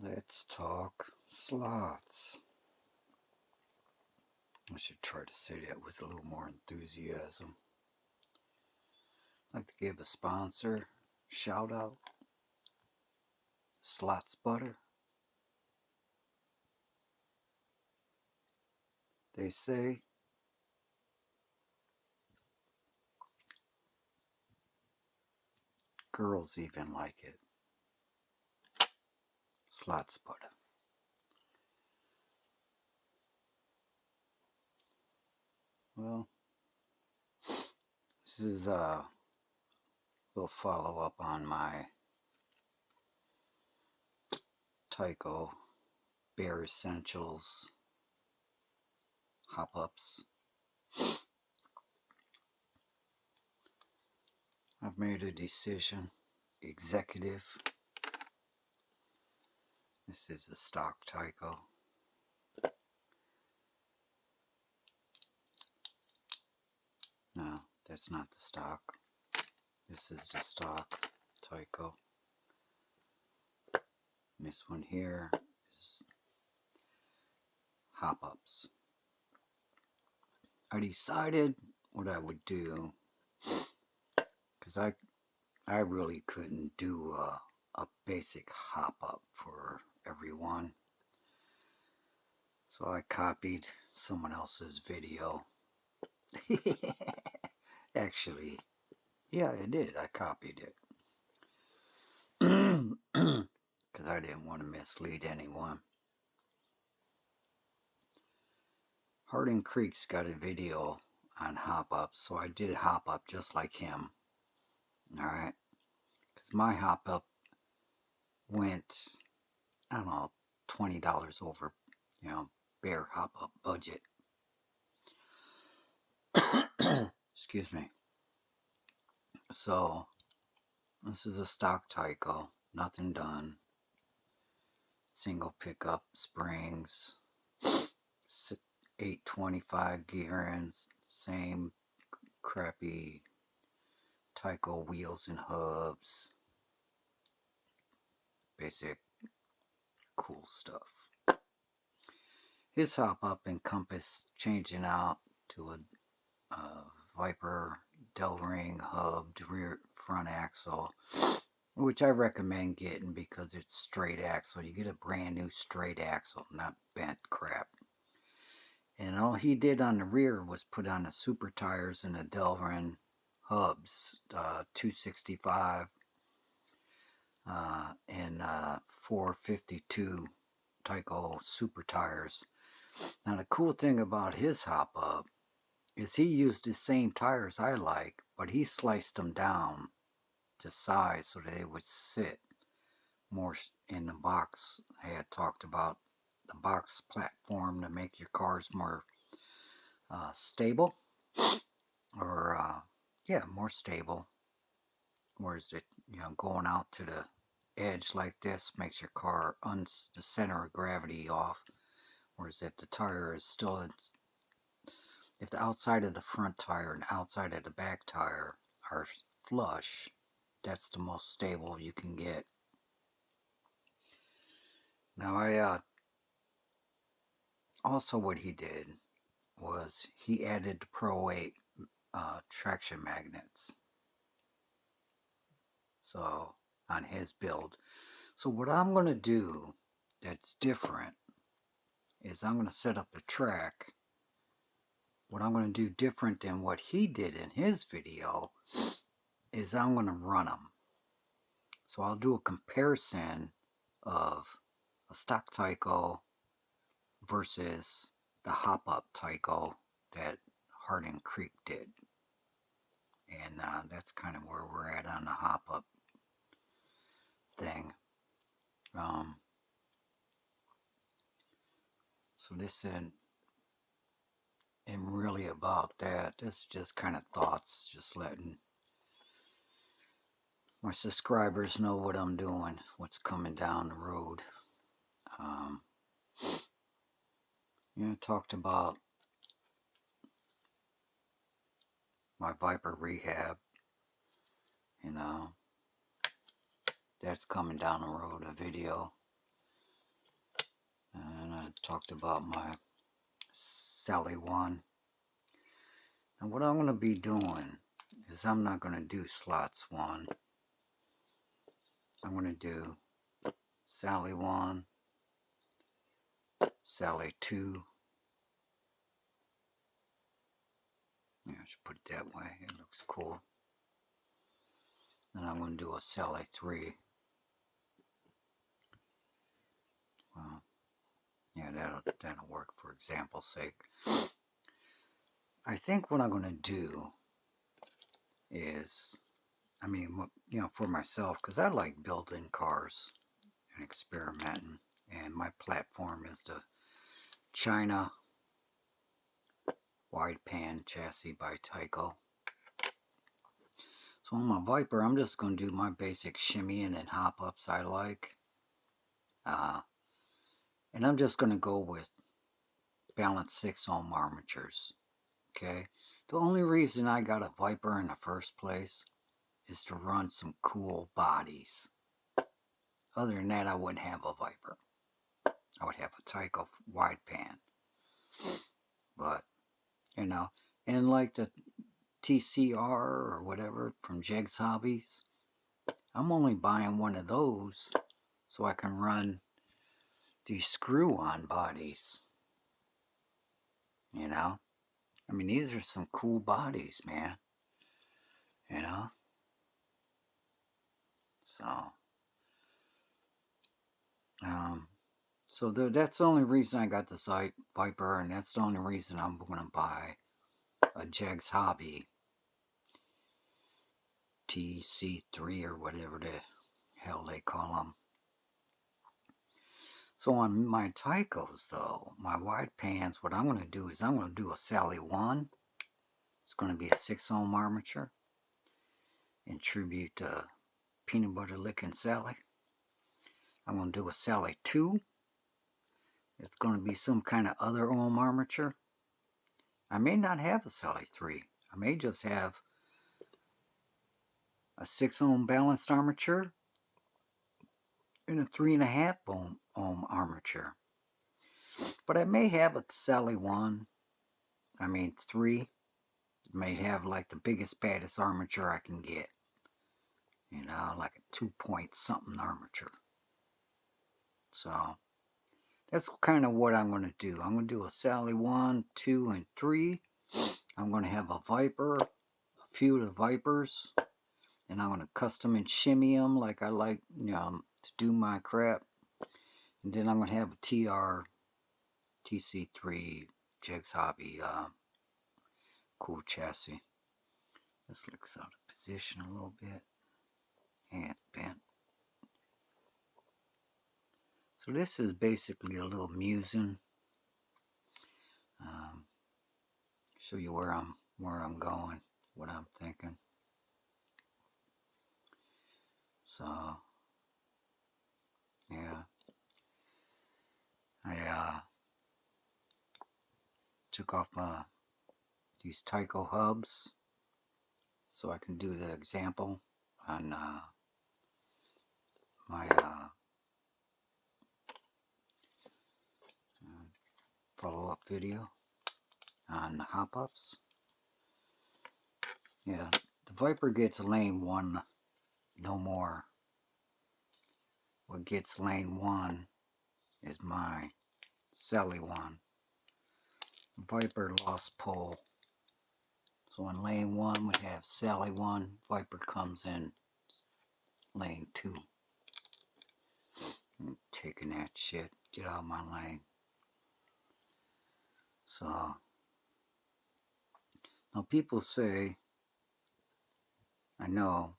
Let's talk slots. I should try to say that with a little more enthusiasm. I'd like to give a sponsor shout out. Slots Butter. They say girls even like it. Slots Butter. Well, this is a little follow up on my Tyco Bare Essentials hop ups. I've made a decision. Executive. This is a stock Tyco. No, that's not the stock. This is the stock Tyco. And this one here is hop ups. I decided what I would do because I really couldn't do a basic hop up for everyone. So I copied someone else's video. Actually, yeah, I did. I copied it. Because I didn't want to mislead anyone. Hardin Creek's got a video on hop up, so I did hop up just like him. Alright? Because my hop up went, I don't know, $20 over, bare hop up budget. Excuse me. So, this is a stock Tyco, nothing done. Single pickup springs, 825 gearings, same crappy Tyco wheels and hubs. Basic cool stuff. His hop up encompassed changing out to a Viper Delring hubbed rear front axle, which I recommend getting because it's straight axle. You get a brand new straight axle, not bent crap. And all he did on the rear was put on the super tires and the Delrin hubs, 265 and 452 Tyco super tires. Now the cool thing about his hop up is he used the same tires I like, but he sliced them down to size so that they would sit more in the box. I had talked about the box platform to make your cars more stable, or more stable. Whereas it, going out to the edge like this makes your car the center of gravity off. Whereas if the tire is still if the outside of the front tire and the outside of the back tire are flush, that's the most stable you can get. Now also what he did was he added the Pro 8 traction magnets. So on his build. So what I'm going to do that's different is I'm going to set up the track. What I'm going to do different than what he did in his video is I'm going to run them. So I'll do a comparison of a stock Tyco versus the hop up Tyco that Hardin Creek did. And that's kind of where we're at on the hop up thing. So this isn't really about that. This is just kind of thoughts, just letting my subscribers know what I'm doing, what's coming down the road. I talked about my Viper rehab, that's coming down the road, a video. talked about my Sally 1. And what I'm going to be doing is I'm not going to do slots 1. I'm going to do Sally 1, Sally 2. Yeah, I should put it that way. It looks cool. And I'm going to do a Sally 3. Well, yeah, that'll work for example's sake. I think what I'm going to do is, I mean, you know, for myself, because I like building cars and experimenting, and my platform is the China wide pan chassis by Tyco. So on my Viper, I'm just going to do my basic shimmying and hop ups I like. And I'm just going to go with balanced 6 ohm armatures. Okay. The only reason I got a Viper in the first place is to run some cool bodies. Other than that, I wouldn't have a Viper. I would have a Tyco wide pan. But, you know, and like the TCR or whatever from Jegs Hobbies, I'm only buying one of those so I can run these screw-on bodies. You know? I mean, these are some cool bodies, man. You know? So that's the only reason I got this Viper, and that's the only reason I'm going to buy a Jegs Hobby TC3 or whatever the hell they call them. So on my Tycos, though, my wide pans, what I'm going to do is I'm going to do a Sally 1. It's going to be a 6 ohm armature in tribute to Peanut Butter Licking Sally. I'm going to do a Sally 2. It's going to be some kind of other ohm armature. I may not have a Sally 3. I may just have a 6 ohm balanced armature and a 3.5 ohm armature. But I may have a Sally 1. I mean 3. It may have like the biggest, baddest armature I can get. You know, like a 2-point something armature. So that's kind of what I'm going to do. I'm going to do a Sally 1, 2, and 3. I'm going to have a Viper, a few of the Vipers, and I'm going to custom and shimmy them like I like, you know, to do my crap. And then I'm going to have a TC3 Jegs Hobby cool chassis. This looks out of position a little bit. And it's bent. So this is basically a little musing. Show you where I'm going, what I'm thinking. So yeah, I took off these Tyco hubs so I can do the example on my follow-up video on the hop-ups. Yeah, the Viper gets lane 1, no more. What gets lane 1 is my Sally 1. Viper lost pole. So in lane 1 we have Sally 1, Viper comes in lane 2. I'm taking that shit, get out of my lane. So now people say, I know,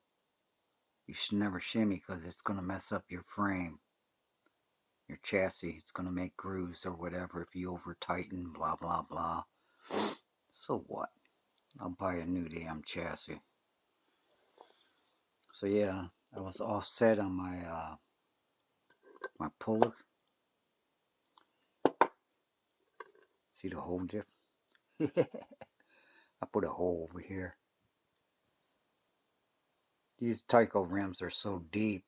you should never shimmy because it's going to mess up your frame, your chassis. It's going to make grooves or whatever if you over tighten, blah blah blah. So what? I'll buy a new damn chassis. So yeah, I was offset on my my puller. See the hole dip? I put a hole over here. These Tyco rims are so deep.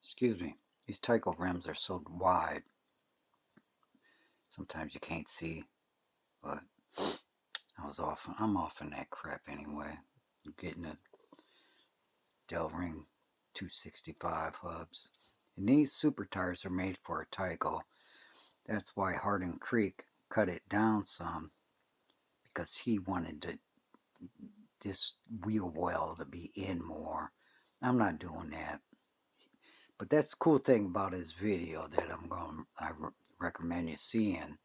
Excuse me. These Tyco rims are so wide, sometimes you can't see, but I'm off in that crap anyway. I'm getting a Delring 265 hubs. And these super tires are made for a Tyco. That's why Hardin Creek cut it down some, because he wanted this wheel well to be in more. I'm not doing that. But that's the cool thing about his video that I recommend you seeing.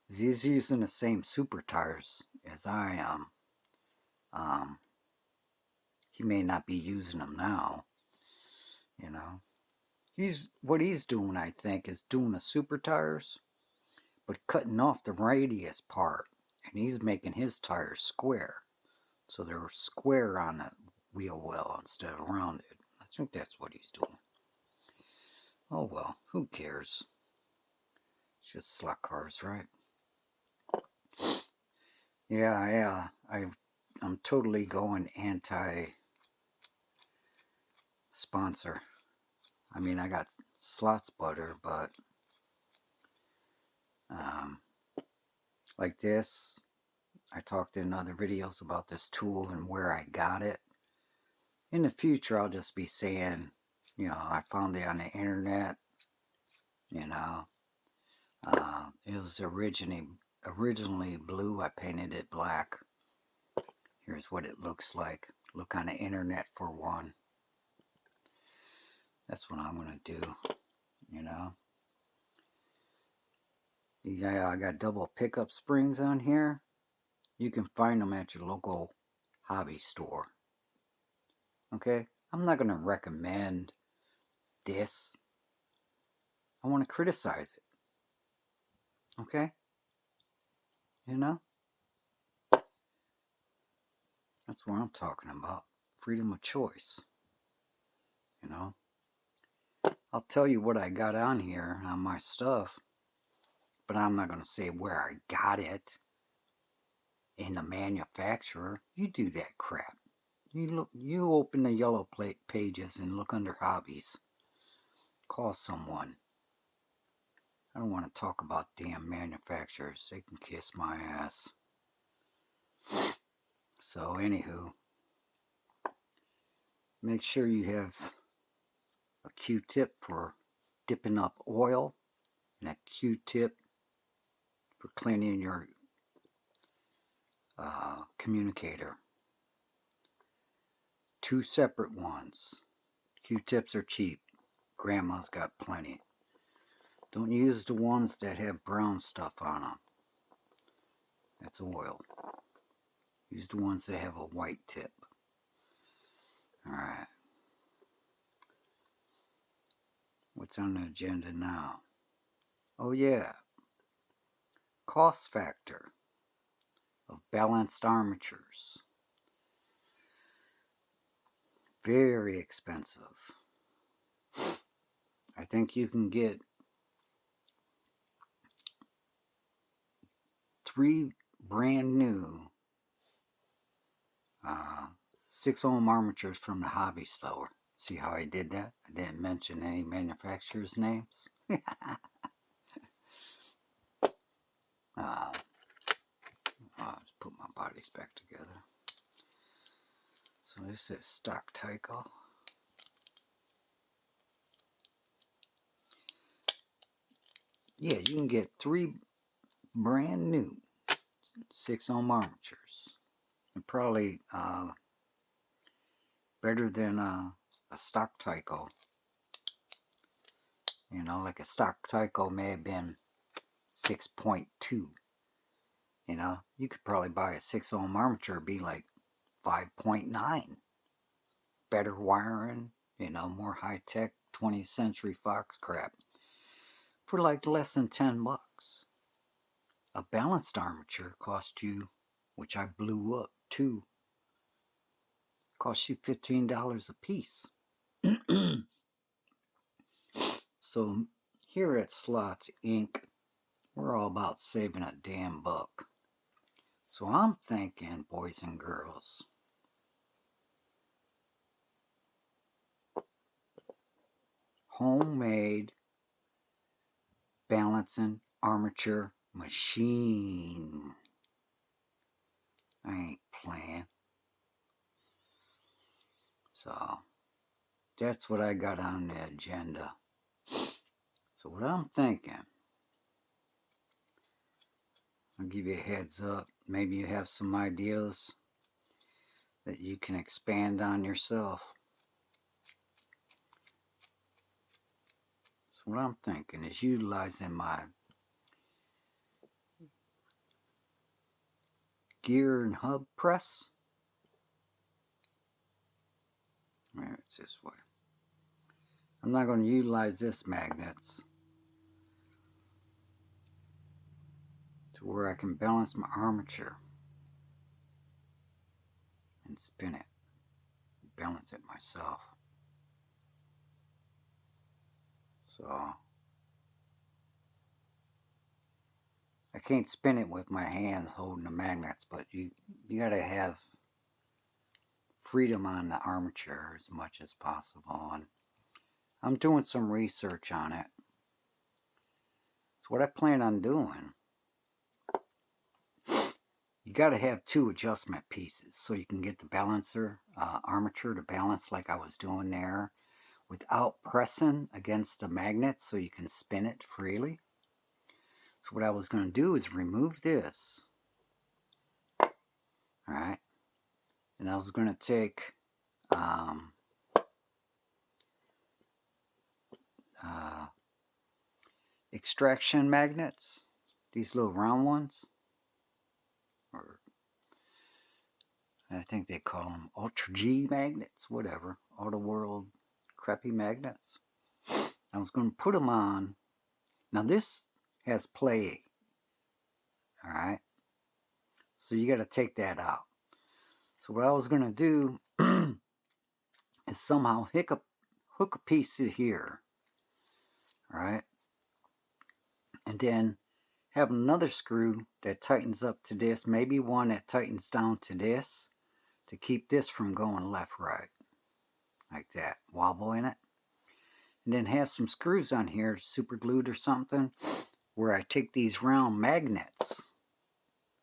Is he's using the same super tires as I am. He may not be using them now, you know. What he's doing, I think, is doing the super tires, but cutting off the radius part, and he's making his tires square, so they're square on the wheel well instead of rounded. I think that's what he's doing. Oh well, who cares? It's just slot cars, right? Yeah. I'm totally going anti-sponsor. I mean, I got slots butter, but like this, I talked in other videos about this tool and where I got it. In the future, I'll just be saying, you know, I found it on the internet. You know, it was originally blue. I painted it black. Here's what it looks like. Look on the internet for one. That's what I'm gonna do. You know. Yeah, I got double pickup springs on here. You can find them at your local hobby store. Okay? I'm not going to recommend this. I want to criticize it. Okay? You know? That's what I'm talking about. Freedom of choice. You know? I'll tell you what I got on here on my stuff, but I'm not going to say where I got it. In the manufacturer. You do that crap. You open the yellow pages and look under hobbies. Call someone. I don't want to talk about damn manufacturers. They can kiss my ass. So anywho, make sure you have a Q-tip for dipping up oil and a Q-tip for cleaning your communicator. Two separate ones. Q-tips are cheap. Grandma's got plenty. Don't use the ones that have brown stuff on them. That's oil. Use the ones that have a white tip. Alright. What's on the agenda now? Oh yeah. Cost factor of balanced armatures. Very expensive. I think you can get 3 brand new 6-ohm armatures from the hobby store. See how I did that? I didn't mention any manufacturers' names. I'll just put my bodies back together. So this is stock Tyco. Yeah, you can get 3 brand new 6-ohm armatures. And probably better than a stock Tyco. You know, like a stock Tyco may have been 6.2. You know, you could probably buy a 6-ohm armature, be like 5.9. Better wiring, you know, more high-tech 20th Century Fox crap. For like less than 10 bucks. A balanced armature cost you, which I blew up too, cost you $15 a piece. So here at Slots Inc., we're all about saving a damn buck. So I'm thinking, boys and girls, homemade balancing armature machine. I ain't playing. So that's what I got on the agenda. So what I'm thinking, I'll give you a heads up. Maybe you have some ideas that you can expand on yourself. So what I'm thinking is utilizing my gear and hub press. There, it's this way. I'm not going to utilize this magnets to where I can balance my armature and spin it, balance it myself. So I can't spin it with my hands holding the magnets, but you got to have freedom on the armature as much as possible. And I'm doing some research on it. So what I plan on doing, you got to have 2 adjustment pieces so you can get the balancer armature to balance like I was doing there without pressing against the magnet, so you can spin it freely. So what I was going to do is remove this. Alright. And I was going to take extraction magnets, these little round ones, or I think they call them Ultra G magnets, whatever, all the world crappy magnets. I was going to put them on. Now this has play, alright, so you got to take that out. So what I was going to do is somehow hook a piece of here, alright, and then have another screw that tightens up to this, maybe one that tightens down to this, to keep this from going left, right, like that, wobble in it. And then have some screws on here, super glued or something, where I take these round magnets,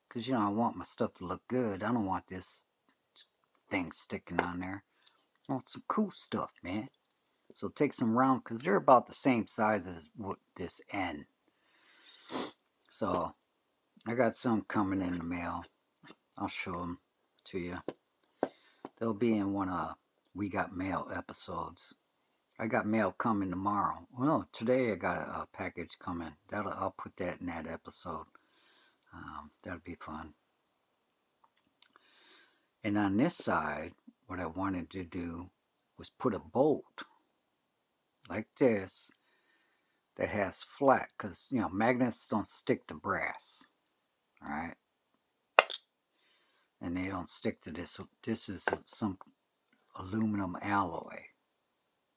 because, you know, I want my stuff to look good. I don't want this thing sticking on there. I want some cool stuff, man. So take some round, because they're about the same size as what this end. So I got some coming in the mail. I'll show them to you. They'll be in one of We Got Mail episodes. I got mail coming tomorrow. Well, today I got a package coming. I'll put that in that episode. That'll be fun. And on this side, what I wanted to do was put a bolt like this that has flat, because, you know, magnets don't stick to brass. All right. And they don't stick to this. This is some aluminum alloy,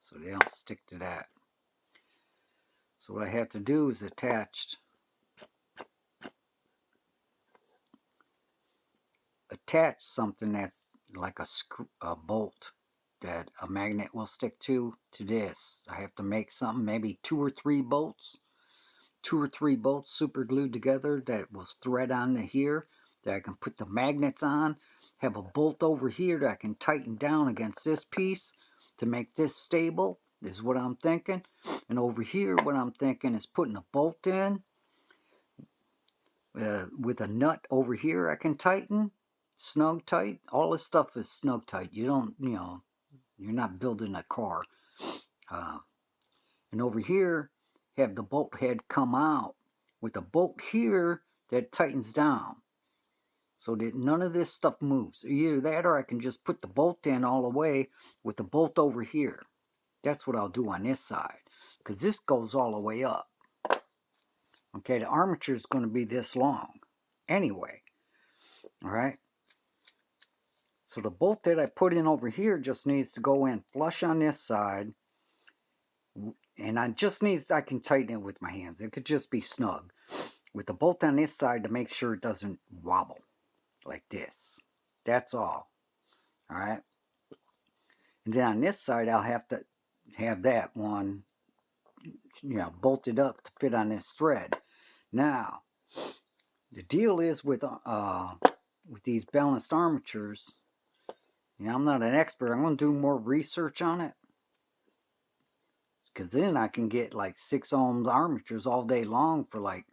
so they don't stick to that. So what I have to do is attach something that's like a bolt that a magnet will stick to this. I have to make something, maybe 2 or 3 bolts, super glued together that will thread onto here, that I can put the magnets on, have a bolt over here that I can tighten down against this piece to make this stable, is what I'm thinking. And over here, what I'm thinking is putting a bolt in with a nut over here I can tighten, snug tight. All this stuff is snug tight. You don't, you know, you're not building a car. And over here, have the bolt head come out with a bolt here that tightens down, so that none of this stuff moves. Either that, or I can just put the bolt in all the way with the bolt over here. That's what I'll do on this side, because this goes all the way up. Okay, the armature is going to be this long anyway. All right. So the bolt that I put in over here just needs to go in flush on this side. And I can tighten it with my hands. It could just be snug. With the bolt on this side to make sure it doesn't wobble like this. That's all. Alright. And then on this side I'll have to have that one bolted up to fit on this thread. Now, the deal is with these balanced armatures, I'm not an expert. I'm going to do more research on it. Because then I can get like 6 ohm armatures all day long for like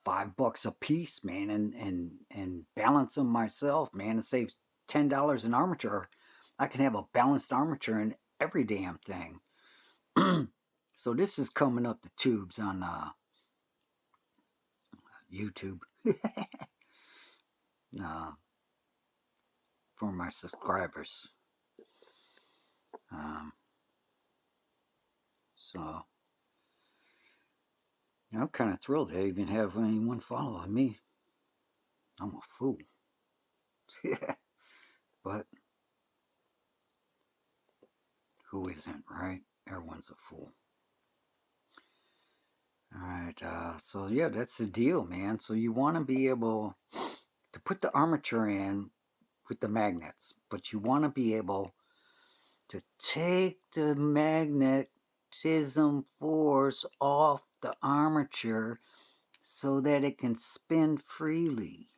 $5 a piece, man, and balance them myself, man, and save $10 an armature. I can have a balanced armature in every damn thing. So this is coming up the tubes on YouTube for my subscribers. So I'm kind of thrilled to even have anyone following me. I'm a fool. But who isn't, right? Everyone's a fool. Alright, so yeah, that's the deal, man. So you want to be able to put the armature in with the magnets, but you want to be able to take the magnetism force off the armature so that it can spin freely.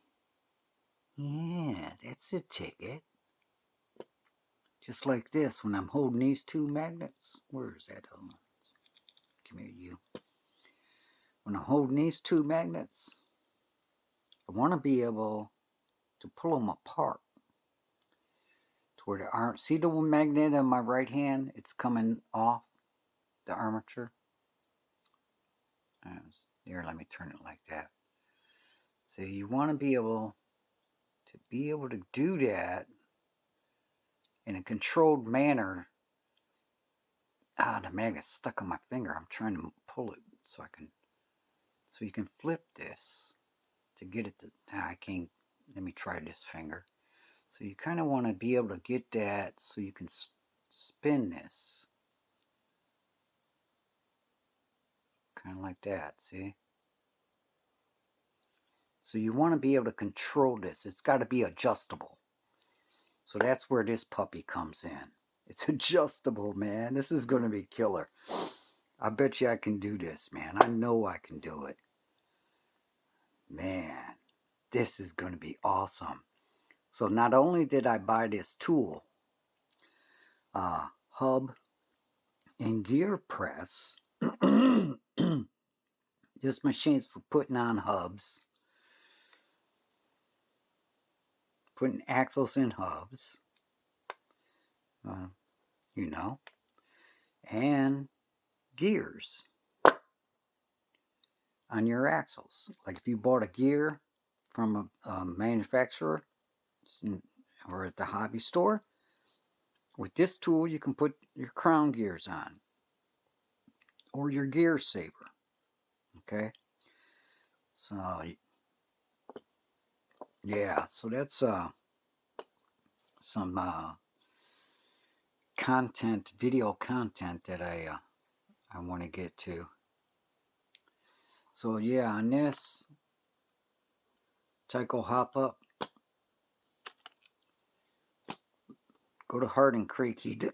Yeah, that's the ticket. Just like this, when I'm holding these 2 magnets. Where is that? Come here, you. When I'm holding these 2 magnets, I want to be able to pull them apart to where they aren't. See the magnet on my right hand? It's coming off the armature. Here, let me turn it like that. So you want to be able to do that in a controlled manner. The magnet's stuck on my finger. I'm trying to pull it so you can flip this to get it to. I can't. Let me try this finger. So you kind of want to be able to get that so you can spin this. Kind of like that, see? So you want to be able to control this. It's got to be adjustable. So that's where this puppy comes in. It's adjustable, man. This is going to be killer. I bet you I can do this, man. I know I can do it. Man, this is going to be awesome. So not only did I buy this tool, hub and gear press. This machine's for putting on hubs, putting axles in hubs, and gears on your axles. Like if you bought a gear from a manufacturer or at the hobby store, with this tool you can put your crown gears on or your gear saver. Okay, so yeah, so that's some content, video content that I want to get to. So yeah, on this Tyco hop up, go to Hardin Creek. He did.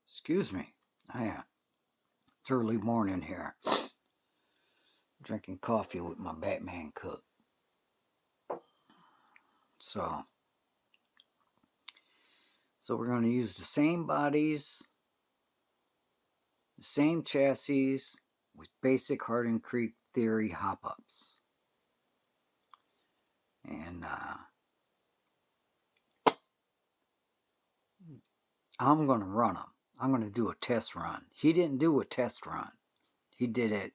Excuse me. It's early morning here. Drinking coffee with my Batman cup. So we're going to use the same bodies, the same chassis with basic Hardin Creek theory hop-ups. And I'm going to run them. I'm going to do a test run. He didn't do a test run. He did it,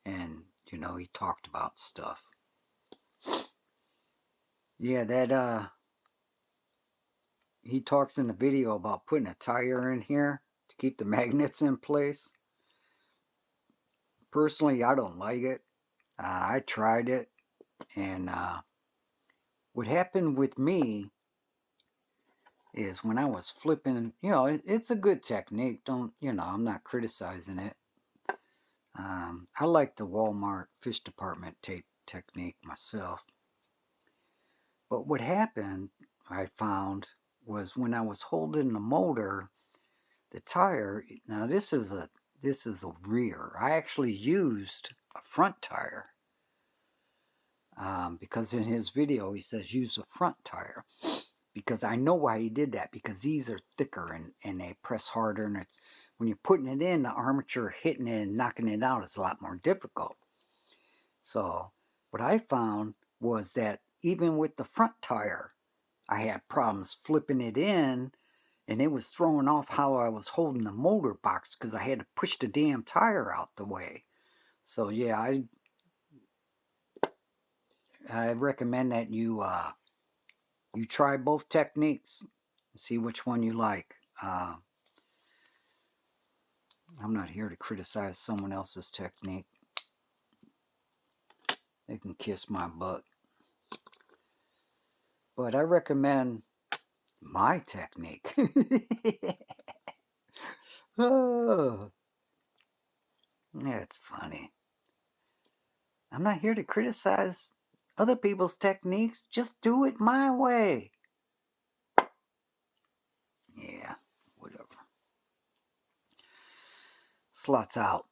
and, he talked about stuff. Yeah, that, he talks in the video about putting a tire in here to keep the magnets in place. Personally, I don't like it. I tried it, and what happened with me is when I was flipping, it's a good technique. I'm not criticizing it. I like the Walmart fish department tape technique myself. But what happened, I found, was when I was holding the motor, the tire, now this is a rear. I actually used a front tire because in his video he says use a front tire, because I know why he did that, because these are thicker and they press harder, and it's when you're putting it in, the armature hitting it and knocking it out is a lot more difficult. So what I found was that even with the front tire, I had problems flipping it in, and it was throwing off how I was holding the motor box because I had to push the damn tire out the way. So yeah, I recommend that you try both techniques, see which one you like. I'm not here to criticize someone else's technique. They can kiss my butt. But I recommend my technique. Oh, that's funny. I'm not here to criticize other people's techniques. Just do it my way. Yeah, whatever. Slots out.